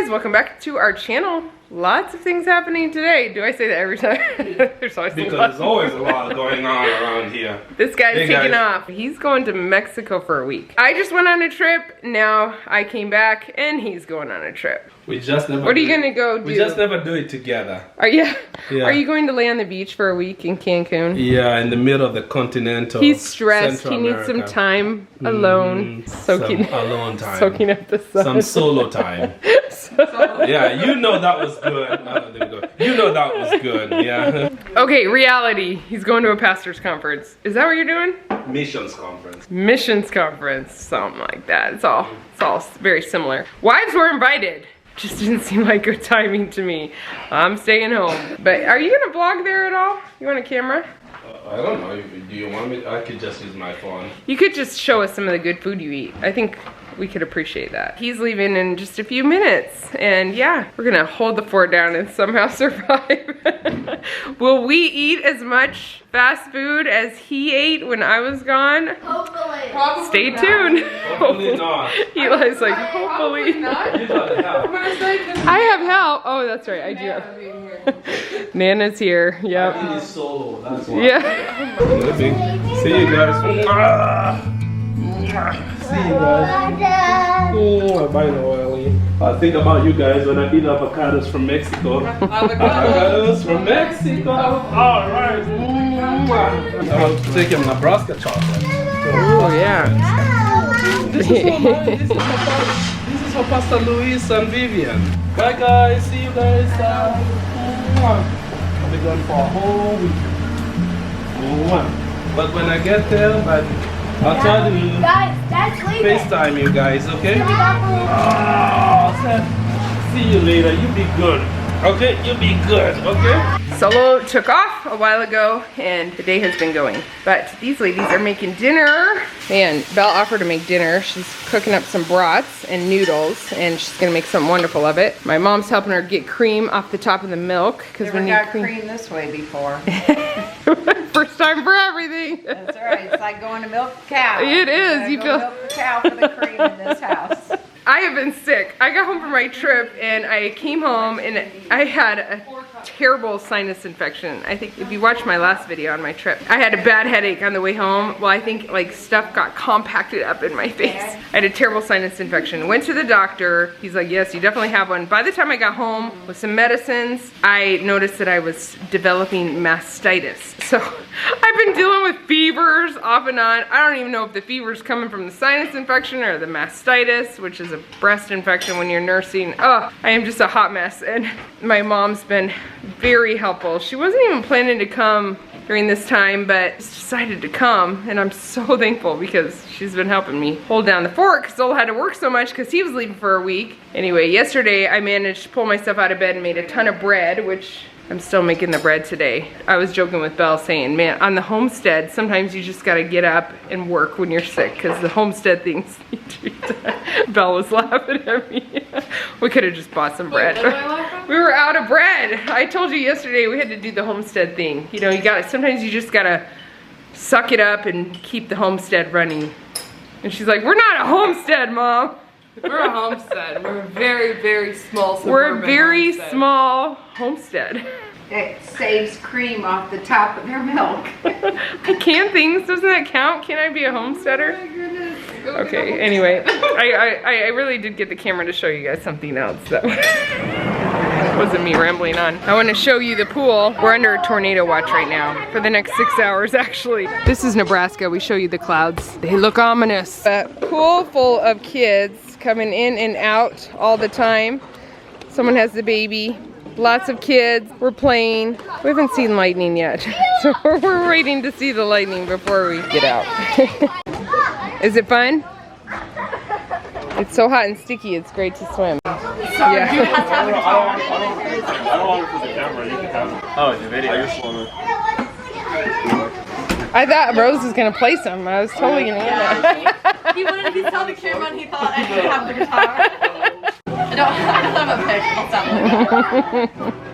guys, welcome back to our channel. Lots of things happening today. Do I say that every time? There's always a lot going on around here. This guy's taking off. He's going to Mexico for a week. I just went on a trip. Now I came back and he's going on a trip. We just never. What are you gonna go do? We just never do it together. Are you Are you going to lay on the beach for a week in Cancun? Yeah, in the middle of the continental. He's stressed. He needs some time alone, soaking alone time, soaking up the sun. Some solo time. Yeah, you know that was good. You know that was good. Yeah. Okay, reality. He's going to a pastor's conference. Is that what you're doing? Missions conference. Missions conference, something like that. It's all very similar. Wives were invited. Just didn't seem like good timing to me. I'm staying home. But are you gonna vlog there at all? You want a camera? I don't know. Do you want me? I could just use my phone. You could just show us some of the good food you eat. I think we could appreciate that. He's leaving in just a few minutes. And yeah, we're gonna hold the fort down and somehow survive. Will we eat as much fast food as he ate when I was gone? Hopefully. Probably Stay tuned. Hopefully not. Eli's like, hopefully. Not. I have help. Oh, that's right. I do have. Nana's here. Yep. I need solo. That's why. Yeah. See you guys. See you guys. Oh, bye, Noelle. I think about you guys when I eat avocados from Mexico. Avocados from Mexico. All right. I'm taking Nebraska chocolate. Oh yeah. This is for Pastor Luis and Vivian. Bye guys. See you guys. I'll be gone for a whole week. But when I get there, I'll try to FaceTime you guys, okay? Oh, Seth, see you later. You be good. Okay? You be good, okay? Solo took off a while ago and the day has been going. But these ladies are making dinner. Man, Belle offered to make dinner. She's cooking up some brats and noodles and she's gonna make something wonderful of it. My mom's helping her get cream off the top of the milk because we need cream this way before. First time for everything. That's right. It's like going to milk a cow. It is. You feel milk a cow for the cream in this house. I have been sick. I got home from my trip and I came home and I had a terrible sinus infection. I think if you watched my last video on my trip, I had a bad headache on the way home. Well, I think like stuff got compacted up in my face. I had a terrible sinus infection. Went to the doctor. He's like, yes, you definitely have one. By the time I got home with some medicines, I noticed that I was developing mastitis. So I've been dealing with fevers off and on. I don't even know if the fever's coming from the sinus infection or the mastitis, which is a breast infection when you're nursing. Oh, I am just a hot mess. And my mom's been very helpful. She wasn't even planning to come during this time, but just decided to come. And I'm so thankful because she's been helping me hold down the fort because Zola had to work so much because he was leaving for a week. Anyway, yesterday I managed to pull myself out of bed and made a ton of bread, which I'm still making the bread today. I was joking with Belle saying, man, on the homestead, sometimes you just gotta get up and work when you're sick because the homestead things need to be done. Belle was laughing at me. We could have just bought some bread. We were out of bread. I told you yesterday we had to do the homestead thing. You know, you gotta, sometimes you just gotta suck it up and keep the homestead running. And she's like, we're not a homestead, Mom. We're a homestead. We're a very, very small suburban We're a very small homestead. It saves cream off the top of their milk. I can things, doesn't that count? Can I be a homesteader? Oh my goodness. Okay, anyway, I really did get the camera to show you guys something else that wasn't me rambling on. I want to show you the pool. We're under a tornado watch right now for the next 6 hours actually. This is Nebraska. We show you the clouds. They look ominous. A pool full of kids coming in and out all the time. Someone has the baby. Lots of kids. We're playing. We haven't seen lightning yet. So we're waiting to see the lightning before we get out. Is it fun? It's so hot and sticky, it's great to swim. Yeah. I don't want to put the camera, you can have it. Oh, it's a video. I just want to. I thought Rose was going to play some. I was totally going to get that. He saw the camera and he thought I should have the guitar. I don't have a pick. I'll stop.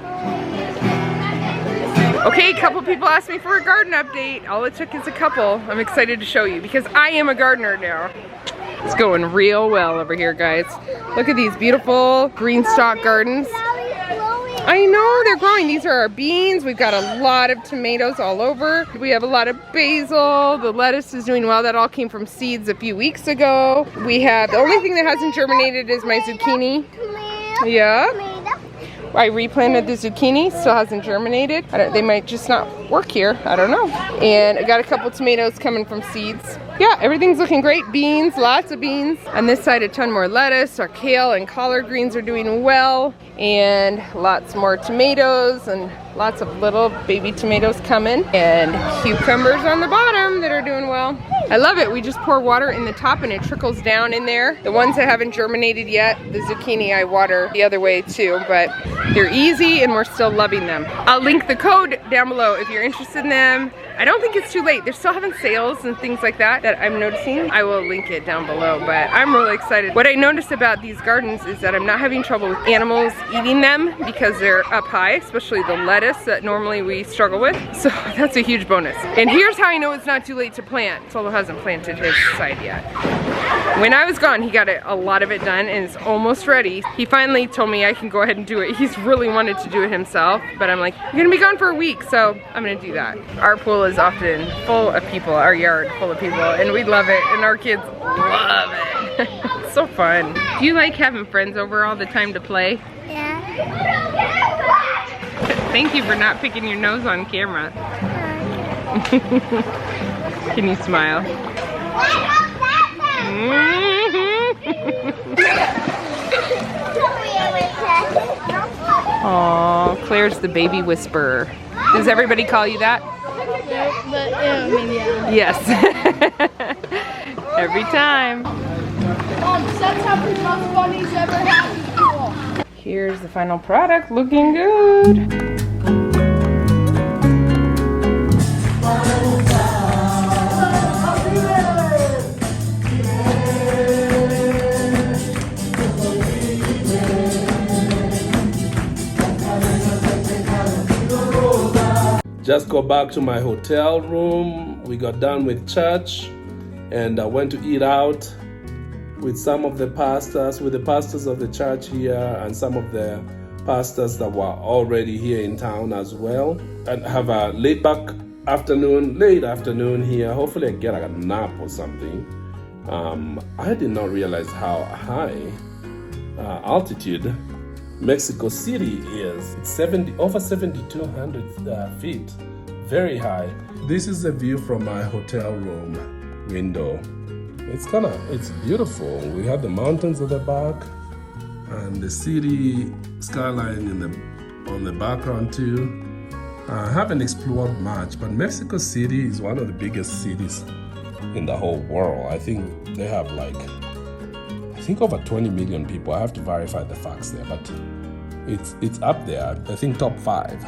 Okay, a couple people asked me for a garden update. All it took is a couple. I'm excited to show you because I am a gardener now. It's going real well over here, guys. Look at these beautiful green stalk gardens. I know, they're growing. These are our beans. We've got a lot of tomatoes all over. We have a lot of basil. The lettuce is doing well. That all came from seeds a few weeks ago. We have, the only thing that hasn't germinated is my zucchini. Yeah. I replanted the zucchini, still hasn't germinated. They might just not work here, I don't know. And I got a couple tomatoes coming from seeds. Yeah, everything's looking great. Beans, lots of beans. On this side, a ton more lettuce. Our kale and collard greens are doing well. And lots more tomatoes and lots of little baby tomatoes coming. And cucumbers on the bottom that are doing well. I love it. We just pour water in the top and it trickles down in there. The ones that haven't germinated yet, the zucchini I water the other way too, but they're easy and we're still loving them. I'll link the code down below if you're interested in them. I don't think it's too late. They're still having sales and things like that I'm noticing. I will link it down below, but I'm really excited. What I noticed about these gardens is that I'm not having trouble with animals eating them because they're up high, especially the lettuce that normally we struggle with. So that's a huge bonus. And here's how I know it's not too late to plant. Solo hasn't planted his side yet. When I was gone, he got a lot of it done and it's almost ready. He finally told me I can go ahead and do it. He's really wanted to do it himself, but I'm like, you're gonna be gone for a week, so I'm gonna do that. Our pool is often full of people, our yard full of people, and we love it, and our kids love it. It's so fun. Do you like having friends over all the time to play? Yeah. Thank you for not picking your nose on camera. Can you smile? Oh, Claire's the baby whisperer. Does everybody call you that? Yeah. Yes. Every time. Seth's having the most fun he's ever had in school. Here's the final product, looking good. Just got back to my hotel room. We got done with church and I went to eat out with some of the pastors, with the pastors of the church here and some of the pastors that were already here in town as well. And have a late afternoon here. Hopefully I get a nap or something. I did not realize how high altitude Mexico City is. It's over 7,200 feet, very high. This is the view from my hotel room window. It's beautiful. We have the mountains at the back and the city skyline on the background too. I haven't explored much, but Mexico City is one of the biggest cities in the whole world. I think they have over 20 million people. I have to verify the facts there, but it's up there. I think top 5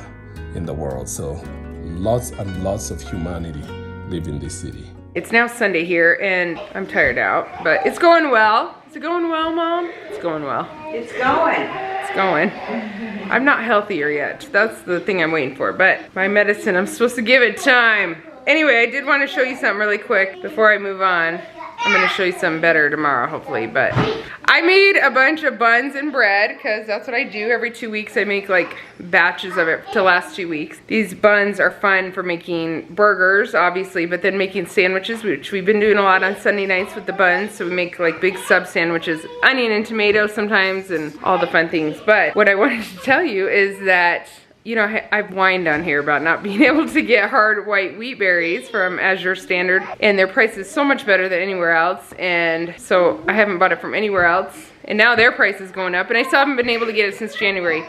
in the world. So lots and lots of humanity live in this city. It's now Sunday here and I'm tired out, but it's going well. Is it going well, Mom? It's going well. It's going. It's going. I'm not healthier yet. That's the thing I'm waiting for, but my medicine, I'm supposed to give it time. Anyway, I did want to show you something really quick before I move on. I'm gonna show you something better tomorrow, hopefully, but I made a bunch of buns and bread because that's what I do. Every 2 weeks I make like batches of it to last 2 weeks. These buns are fun for making burgers, obviously, but then making sandwiches, which we've been doing a lot on Sunday nights with the buns. So we make like big sub sandwiches, onion and tomato sometimes, and all the fun things. But what I wanted to tell you is that, you know, I've whined on here about not being able to get hard white wheat berries from Azure Standard, and their price is so much better than anywhere else, and so I haven't bought it from anywhere else, and now their price is going up, and I still haven't been able to get it since January.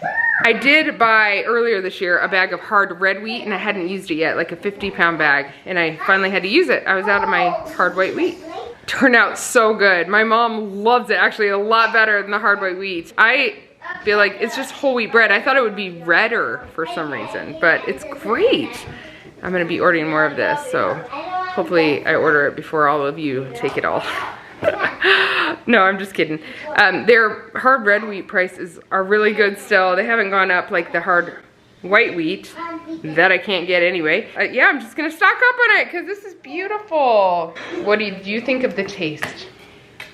I did buy earlier this year a bag of hard red wheat, and I hadn't used it yet, like a 50-pound bag, and I finally had to use it. I was out of my hard white wheat. Turned out so good. My mom loves it, actually a lot better than the hard white wheat. I feel like it's just whole wheat bread. I thought it would be redder for some reason, but it's great. I'm gonna be ordering more of this, so hopefully I order it before all of you take it all. No, I'm just kidding. Their hard red wheat prices are really good still. They haven't gone up like the hard white wheat that I can't get anyway. Yeah, I'm just gonna stock up on it because this is beautiful. What do you think of the taste?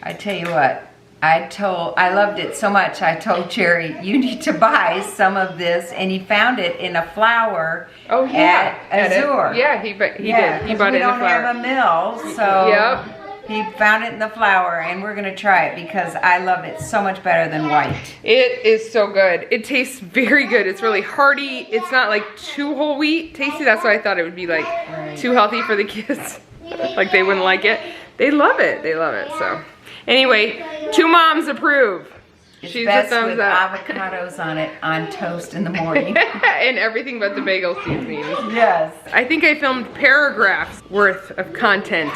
I tell you what, I loved it so much, I told Jerry, you need to buy some of this, and he found it in a flower at Azure. Yeah, he did. He 'cause bought it in a we don't flower. have a mill, so Yep. he found it in the flower, and we're gonna try it because I love it so much better than white. It is so good. It tastes very good. It's really hearty. It's not like too whole wheat tasty. That's why I thought it would be like too healthy for the kids. Like they wouldn't like it. They love it. They love it. So anyway, 2 moms approve. It's She's best a thumbs with up. avocados on it on toast in the morning. And everything but the bagel seasonings. Yes. I think I filmed paragraphs worth of content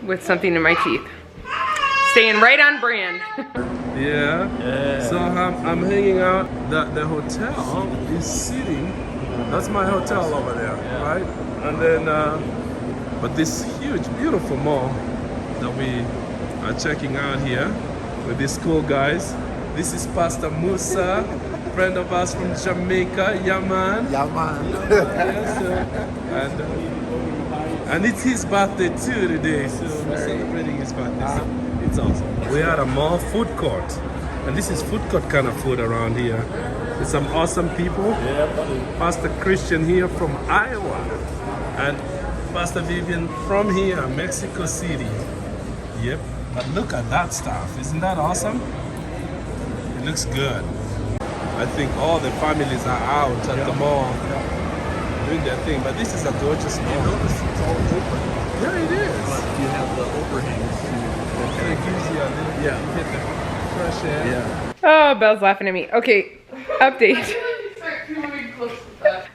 with something in my teeth. Staying right on brand. Yeah. So I'm hanging out. The hotel is sitting. That's my hotel over there, right? And then, but this huge, beautiful mall that we are checking out here with these cool guys. This is Pastor Musa, friend of ours from Jamaica, Yaman. Yaman. And it's his birthday too today, so we're celebrating his birthday. So it's awesome. We are at a mall food court, and this is food court kind of food around here. With some awesome people. Pastor Christian here from Iowa, and Pastor Vivian from here, Mexico City. Yep. But look at that stuff. Isn't that awesome? It looks good. I think all the families are out at the mall doing their thing, but this is a gorgeous mall. Notice it's all open. Yeah, it is. But you have the overhangs And it gives you a little bit, you get the fresh air. Yeah. Oh, Belle's laughing at me. Okay, update.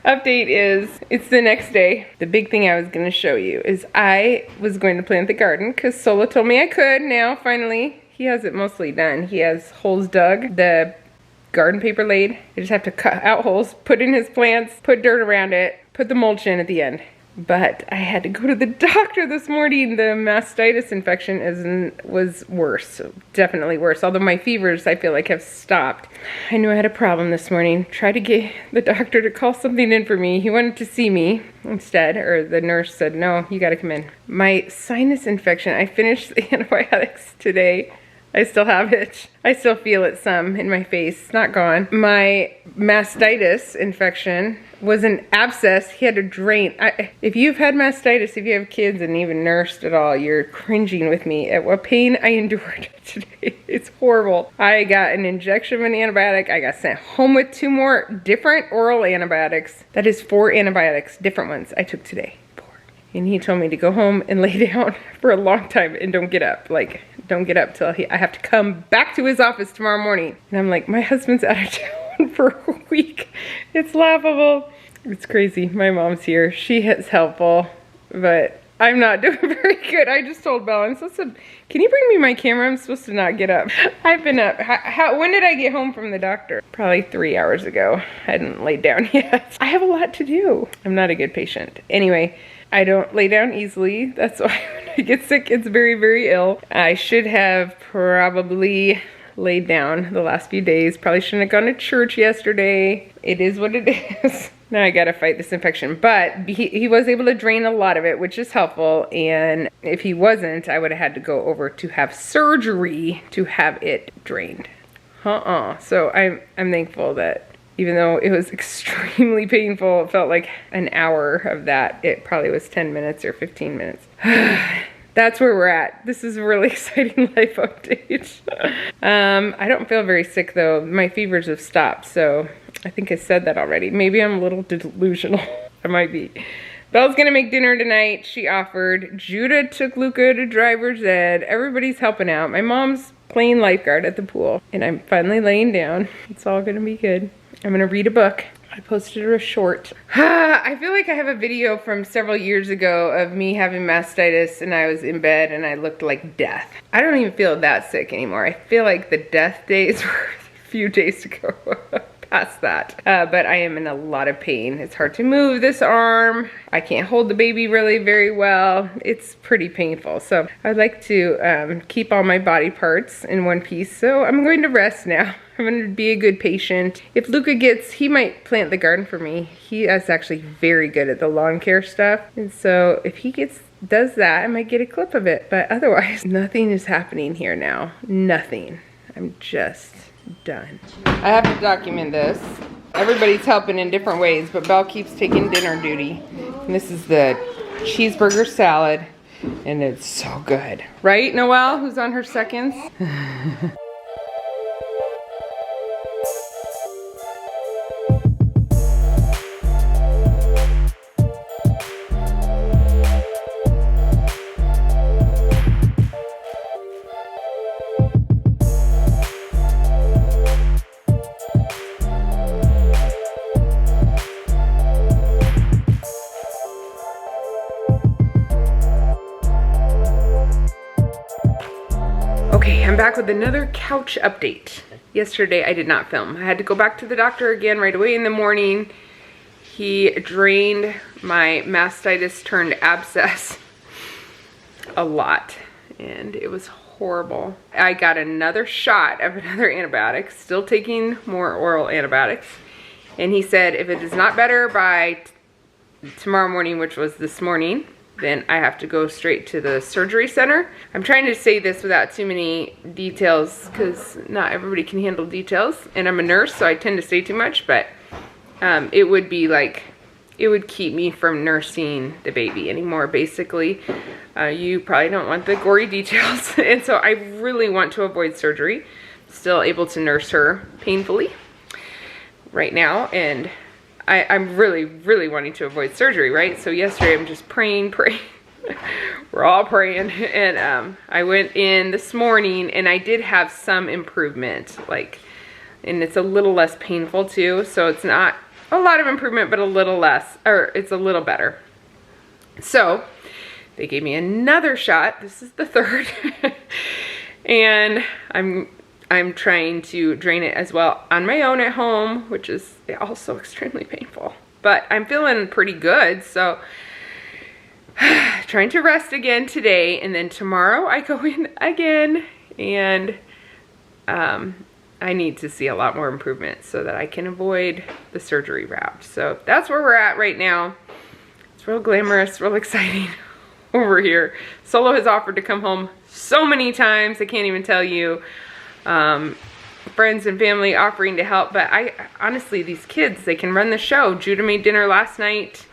Update is, it's the next day. The big thing I was gonna show you is I was going to plant the garden because Sola told me I could now, finally. He has it mostly done. He has holes dug, the garden paper laid. I just have to cut out holes, put in his plants, put dirt around it, put the mulch in at the end. But I had to go to the doctor this morning. The mastitis infection was worse, definitely worse. Although my fevers, I feel like, have stopped. I knew I had a problem this morning. Tried to get the doctor to call something in for me. He wanted to see me instead, or the nurse said, no, you gotta come in. My sinus infection, I finished the antibiotics today. I still have it. I still feel it some in my face. It's not gone. My mastitis infection was an abscess. He had to drain. If you've had mastitis, if you have kids and even nursed at all, you're cringing with me at what pain I endured today. It's horrible. I got an injection of an antibiotic. I got sent home with 2 more different oral antibiotics. That is 4 antibiotics, different ones I took today. And he told me to go home and lay down for a long time and don't get up. Like, don't get up till I have to come back to his office tomorrow morning. And I'm like, my husband's out of town for a week. It's laughable. It's crazy. My mom's here. She is helpful, but I'm not doing very good. I just told Belle, I'm supposed to, can you bring me my camera? I'm supposed to not get up. I've been up. When did I get home from the doctor? Probably 3 hours ago. I hadn't laid down yet. I have a lot to do. I'm not a good patient. Anyway, I don't lay down easily. That's why when I get sick, it's very, very ill. I should have probably laid down the last few days. Probably shouldn't have gone to church yesterday. It is what it is. Now I gotta fight this infection. But he was able to drain a lot of it, which is helpful. And if he wasn't, I would have had to go over to have surgery to have it drained. So I'm thankful that even though it was extremely painful, it felt like an hour of that. It probably was 10 minutes or 15 minutes. That's where we're at. This is a really exciting life update. I don't feel very sick though. My fevers have stopped, so I think I said that already. Maybe I'm a little delusional. I might be. Belle's gonna make dinner tonight. She offered. Judah took Luka to driver's ed. Everybody's helping out. My mom's playing lifeguard at the pool, and I'm finally laying down. It's all gonna be good. I'm gonna read a book. I posted a short. I feel like I have a video from several years ago of me having mastitis and I was in bed and I looked like death. I don't even feel that sick anymore. I feel like the death days were a few days ago. Past that. But I am in a lot of pain. It's hard to move this arm. I can't hold the baby really very well. It's pretty painful. So I'd like to keep all my body parts in one piece. So I'm going to rest now. I'm going to be a good patient. If Luka he might plant the garden for me. He is actually very good at the lawn care stuff. And so if he gets does that, I might get a clip of it, but otherwise, nothing is happening here now. Nothing. I'm just done. I have to document this. Everybody's helping in different ways, but Belle keeps taking dinner duty. And this is the cheeseburger salad, and it's so good. Right, Noelle, who's on her seconds? Okay, I'm back with another couch update. Yesterday I did not film. I had to go back to the doctor again right away in the morning. He drained my mastitis turned abscess a lot, and it was horrible. I got another shot of another antibiotic, still taking more oral antibiotics, and he said if it is not better by tomorrow morning, which was this morning, then I have to go straight to the surgery center. I'm trying to say this without too many details because not everybody can handle details, and I'm a nurse, so I tend to say too much, but it would be like, it would keep me from nursing the baby anymore, basically. You probably don't want the gory details, and so I really want to avoid surgery. Still able to nurse her painfully right now, and I'm really, really wanting to avoid surgery, right? So yesterday I'm just praying. We're all praying. And I went in this morning and I did have some improvement, and it's a little less painful too. So it's not a lot of improvement, but a little less, or it's a little better. So they gave me another shot. This is the third. And I'm trying to drain it as well on my own at home, which is also extremely painful. But I'm feeling pretty good, so trying to rest again today, and then tomorrow I go in again, and I need to see a lot more improvement so that I can avoid the surgery route. So that's where we're at right now. It's real glamorous, real exciting over here. Solo has offered to come home so many times, I can't even tell you. Friends and family offering to help, but honestly, these kids, they can run the show. Judah made dinner last night.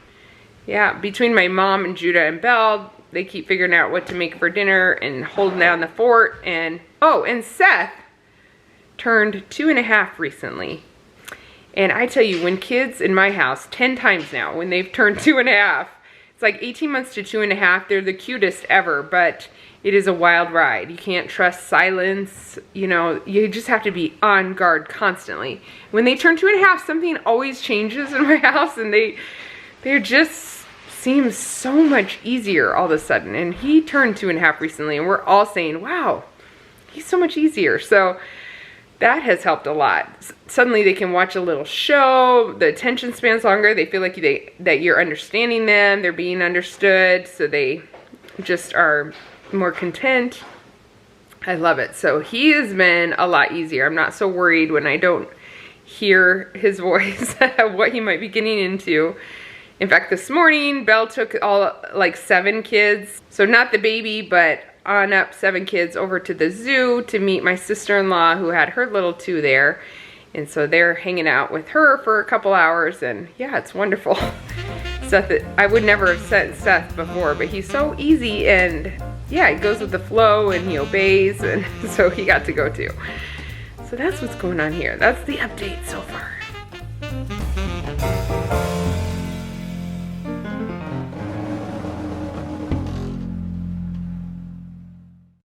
Yeah, between my mom and Judah and Belle, they keep figuring out what to make for dinner and holding down the fort. And oh, and Seth turned 2.5 recently. And I tell you, when kids in my house, 10 times now, when they've turned 2.5, it's like 18 months to 2.5, they're the cutest ever, but it is a wild ride. You can't trust silence. You know, you just have to be on guard constantly. When they turn 2.5, something always changes in my house, and they just seem so much easier all of a sudden. And he turned 2.5 recently, and we're all saying, wow, he's so much easier. So that has helped a lot. Suddenly they can watch a little show, the attention span's longer, they feel like that you're understanding them, they're being understood, so they just are more content. I love it. So he has been a lot easier. I'm not so worried when I don't hear his voice, what he might be getting into. In fact, this morning, Belle took all, 7 kids, so not the baby, but on up 7 kids over to the zoo to meet my sister-in-law who had her little 2 there. And so they're hanging out with her for a couple hours, and yeah, it's wonderful. Seth, I would never have sent Seth before, but he's so easy, and yeah, he goes with the flow and he obeys, and so he got to go too. So that's what's going on here. That's the update so far.